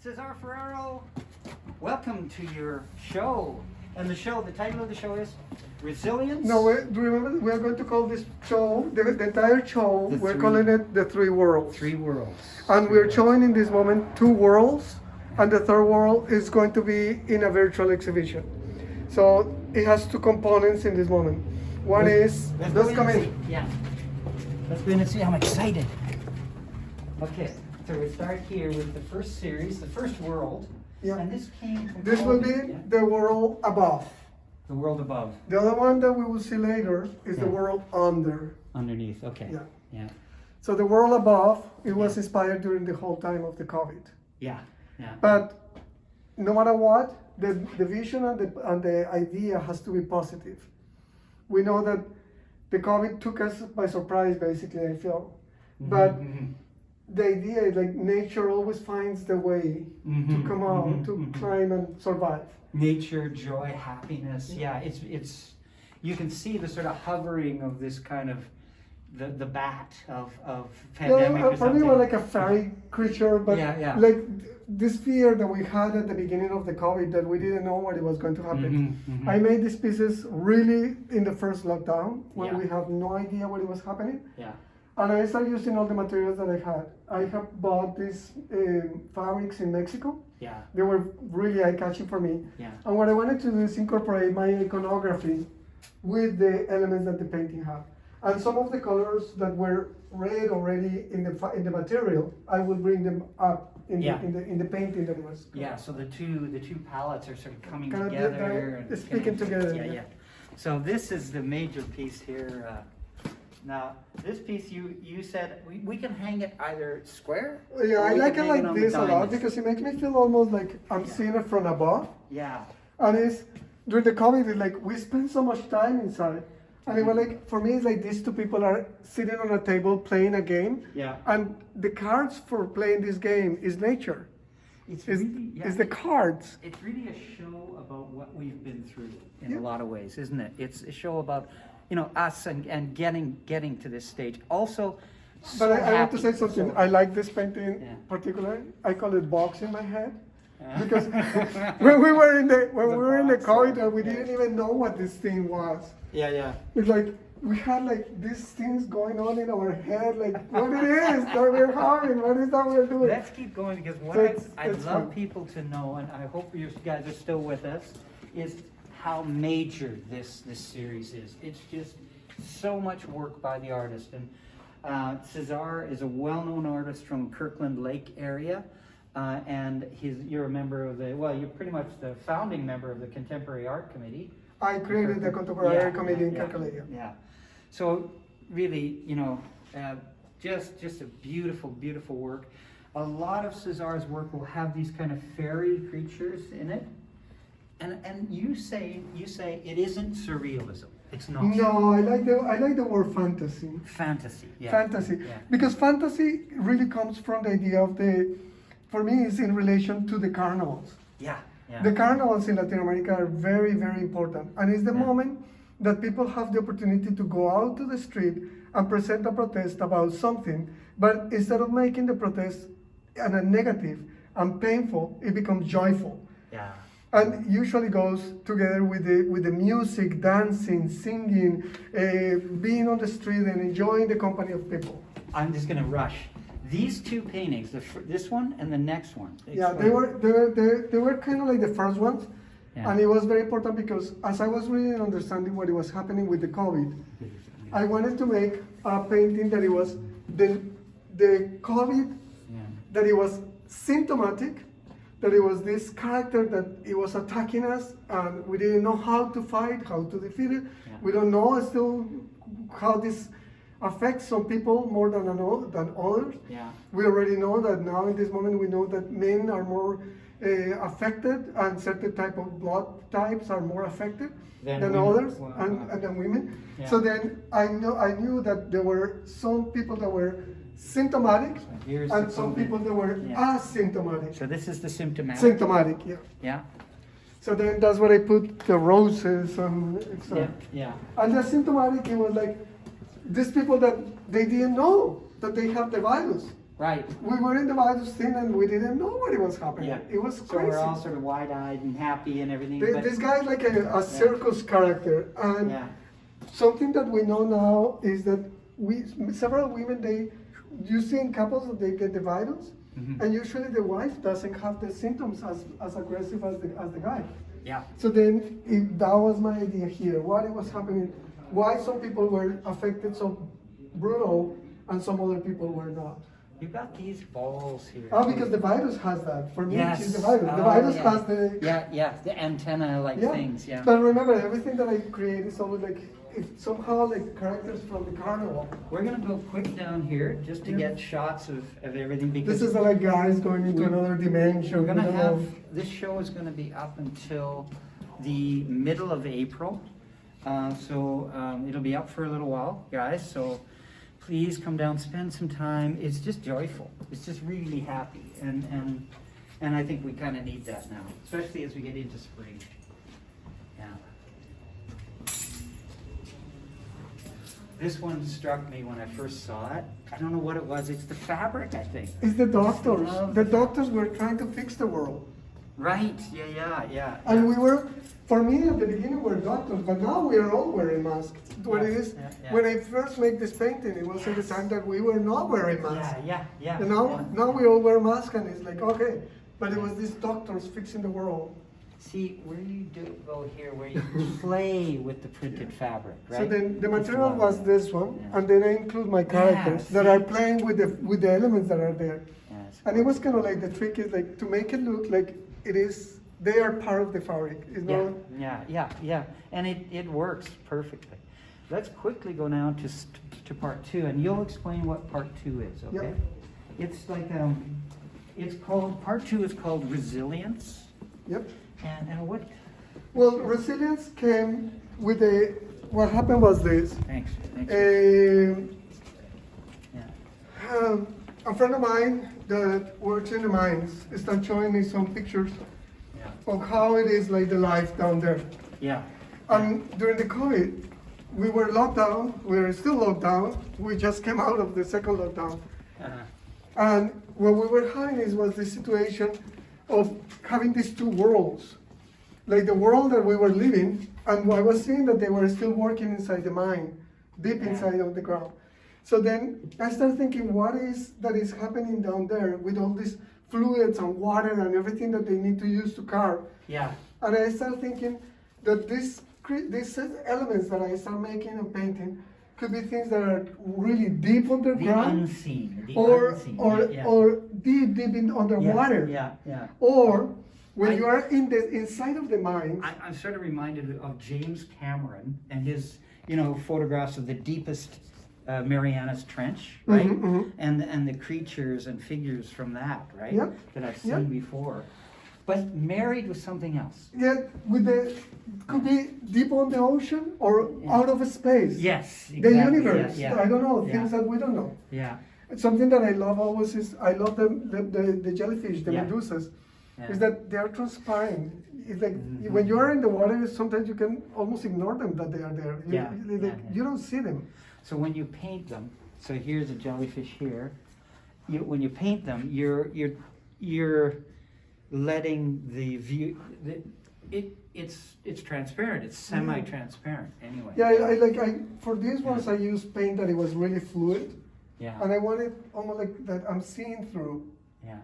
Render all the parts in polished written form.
Cesar Forero, welcome to your show. And the title of the show is Resilience? No, remember, we are going to call this show, the entire show, we're calling it The Three Worlds. Three Worlds. And we're showing in this moment two worlds, and the third world is going to be in a virtual exhibition. So it has two components in this moment. One is, let's come in. Yeah. Let's go in and see. I'm excited. Okay, so we start here with the first series, the first world. Yeah. And this came from... This will be the world above. The world above. The other one that we will see later is the world under. Underneath, okay. Yeah. Yeah. So the world above, it was inspired during the whole time of the COVID. Yeah. Yeah. But no matter what, the vision and the idea has to be positive. We know that the COVID took us by surprise, basically, I feel. But the idea is like nature always finds the way to come out, to climb and survive. Nature, joy, happiness. Yeah, it's you can see the sort of hovering of this kind of the bat of pandemic or For something. me, it was like a fairy creature, but like this fear that we had at the beginning of the COVID, that we didn't know what it was going to happen. I made these pieces really in the first lockdown when we had no idea what it was happening. Yeah. And I started using all the materials that I had. I have bought these fabrics in Mexico. Yeah. They were really eye-catching for me. Yeah. And what I wanted to do is incorporate my iconography with the elements that the painting had. And some of the colors that were red already in the material, I will bring them up in the painting that was. Yeah. So the two palettes are sort of coming Kind of together. they're speaking together. Yeah. So this is the major piece here. Now, this piece, you said we can hang it either square. Yeah, I like it like on this the a lot diamonds. because it makes me feel almost like I'm seeing it from above. Yeah. And it's during the COVID, it's like we spend so much time inside. And it was like, for me, it's like these two people are sitting on a table playing a game. Yeah. And the cards for playing this game is nature. It's the cards. It's really a show about what we've been through in a lot of ways, isn't it? It's a show about, us and getting to this stage. Also, But I want to say something. I like this painting particularly. I call it box in my head. Because when we were in the corridor, we didn't even know what this thing was. Yeah. It's like we had like these things going on in our head, like what it is that we're having, what is that we're doing. Let's keep going because what I'd love people to know, and I hope you guys are still with us, is how major this series is. It's just so much work by the artist. And Cesar is a well-known artist from Kirkland Lake area. And you're a member of you're pretty much the founding member of the Contemporary Art Committee. I created the Contemporary Art Committee in Kirkland Lake. Yeah. So really, just a beautiful, beautiful work. A lot of Cesar's work will have these kind of fairy creatures in it. And you say it isn't surrealism. It's not. No, I like the word fantasy. Fantasy. Yeah. Fantasy. Yeah. Because fantasy really comes from the idea of for me, it's in relation to the carnivals. Yeah. The carnivals in Latin America are very, very important. And it's the moment that people have the opportunity to go out to the street and present a protest about something. But instead of making the protest a negative and painful, it becomes joyful. Yeah. And usually goes together with the music, dancing, singing, being on the street and enjoying the company of people. I'm just going to rush. These two paintings, this one and the next one. Yeah, they were kind of like the first ones. Yeah. And it was very important because as I was really understanding what was happening with the COVID, I wanted to make a painting that it was the COVID, that it was symptomatic, that it was this character that it was attacking us and we didn't know how to fight, how to defeat it. Yeah. We don't know still how this affects some people more than others. Yeah. We already know that now in this moment we know that men are more affected and certain type of blood types are more affected than others and than women. Yeah. So then I knew that there were some people that were symptomatic and some people that were asymptomatic. So this is the symptomatic. Symptomatic, yeah. Yeah. So then that's where I put the roses and etc. Yeah. And the symptomatic, it was like these people that they didn't know that they have the virus. Right. We were in the virus thing and we didn't know what it was happening. Yeah. It was So crazy. we're all sort of wide-eyed and happy and everything. Th- but this guy is like a circus character, and yeah. something that we know now is that several women, you see in couples that they get the virus, Mhm. and usually the wife doesn't have the symptoms as aggressive as the guy. Yeah. So then that was my idea here. What it was happening, why some people were affected so brutal and some other people were not. You got these balls here. Oh, because the virus has that. For me, Yes. it's the virus. The Oh, virus yeah. has the Yeah, the antenna-like things, yeah. But remember, everything that I create is always like, if somehow like characters from the carnival. We're gonna go quick down here just to Yeah. get shots of everything because This is like guys going into another dimension. we're gonna we don't have, know. this show is gonna be up until the middle of April. So it'll be up for a little while, guys, so please come down, spend some time. It's just joyful. It's just really happy. And I think we kind of need that now, especially as we get into spring. Yeah. This one struck me when I first saw it. I don't know what it was. It's the fabric, I think. It's the doctors. Love The doctors were trying to fix the world. Right. Yeah. And we were, for me at the beginning we were doctors, but now we are all wearing masks. What it is, Yeah. when I first made this painting, it was at the time that we were not wearing masks. Yeah. And now we all wear masks and it's like, okay. But it was these doctors fixing the world. See, where you do go here, where you play with the printed fabric, right? So then the It's material was lovely. this one, Yeah. and then I include my characters that see? are playing with the elements that are there. Yeah, it's And it was kind of like the trick is like to make it look like it is, they are part of the fabric. It's not, Yeah. And it works perfectly. Let's quickly go now to part two, and you'll explain what part two is, okay? Yep. It's like, part two is called Resilience. yep. And what? Well, resilience came with what happened was this. Thanks. Um, Yeah. a friend of mine that works in the mines started showing me some pictures Yeah. of how it is like the life down there. Yeah. And during the COVID, we were locked down. We are still locked down. We just came out of the second lockdown. Uh-huh. And what we were having was this situation of having these two worlds. Like the world that we were living, and I was seeing that they were still working inside the mine, deep inside of the ground. So then I started thinking, what is that is happening down there with all these fluids and water and everything that they need to use to carve? Yeah. And I started thinking that these elements that I start making and painting could be things that are really deep The underground, unseen. The or unseen. Yeah. or deep in underwater, Yeah. or when I- you are inside of the mine. I'm sort of reminded of James Cameron and his, photographs of the deepest Marianas Trench, right? Mhm. And the creatures and figures from that, right? Yep. That I've seen Yep. before. But married with something else. Yeah, could be deep on the ocean or out of space. Yes, The exactly. universe. Yeah. I don't know, Yeah. things that we don't know. Yeah. Something that I love always is I love the jellyfish, the Yeah. medusas. Yeah. Is that they are transparent. It's like Mhm. when you are in the water, sometimes you can almost ignore them that they are there. Yeah. You don't see them. So when you paint them, so here's a jellyfish here. When you paint them, you're letting the view. It's transparent. It's semi-transparent anyway. Yeah, for these ones I used paint that it was really fluid, Yeah. and I wanted almost like that I'm seeing through. Yeah.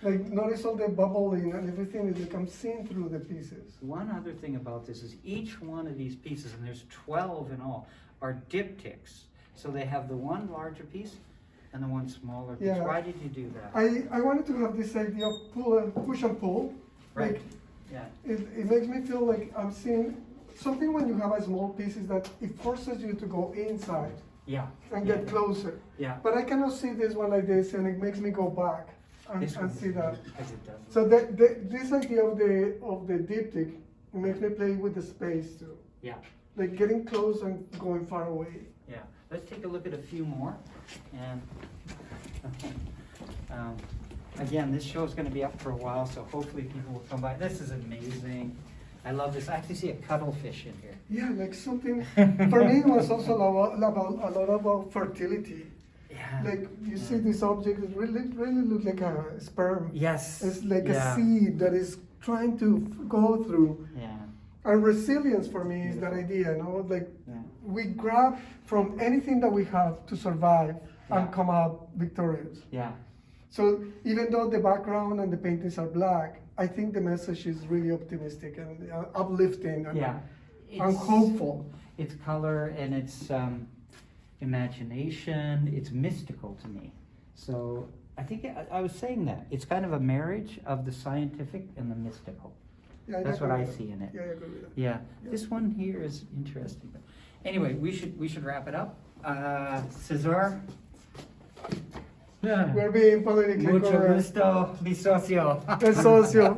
Like notice all the bubbling and everything is like I'm seeing through the pieces. One other thing about this is each one of these pieces, and there's 12 in all, are diptychs. So they have the one larger piece and the one smaller piece. Yeah. Why did you do that? I wanted to have this idea of push and pull. Right. Like Yeah. it makes me feel like I'm seeing something when you have a small piece is that it forces you to go inside Yeah. and Yeah. get closer. Yeah. But I cannot see this one like this and it makes me go back and This one see that. because it doesn't. So this idea of the diptych makes me play with the space too. Yeah. Like getting close and going far away. Yeah. Let's take a look at a few more. And again, this show is going to be up for a while, so hopefully people will come by. This is amazing. I love this. I actually see a cuttlefish in here. Yeah, like something. For me, it was also a lot about fertility. Yeah. like you see this object, it really looks like a sperm. Yes. It's like Yeah. a seed that is trying to go through. Yeah. And resilience for me is that idea, you know, like Yeah. we grab from anything that we have to survive Yeah. and come out victorious. Yeah. So even though the background and the paintings are black, I think the message is really optimistic and uplifting and, Yeah. and hopeful. It's color and it's imagination. It's mystical to me. So I think I was saying that it's kind of a marriage of the scientific and the mystical. Yeah, That's what agree I with that. see in it. Yeah, I agree with that. Yeah. Yeah. This one here is interesting. Anyway, we should wrap it up. Cesar. We're being politically Mucho correct. gusto, mi socio. El socio.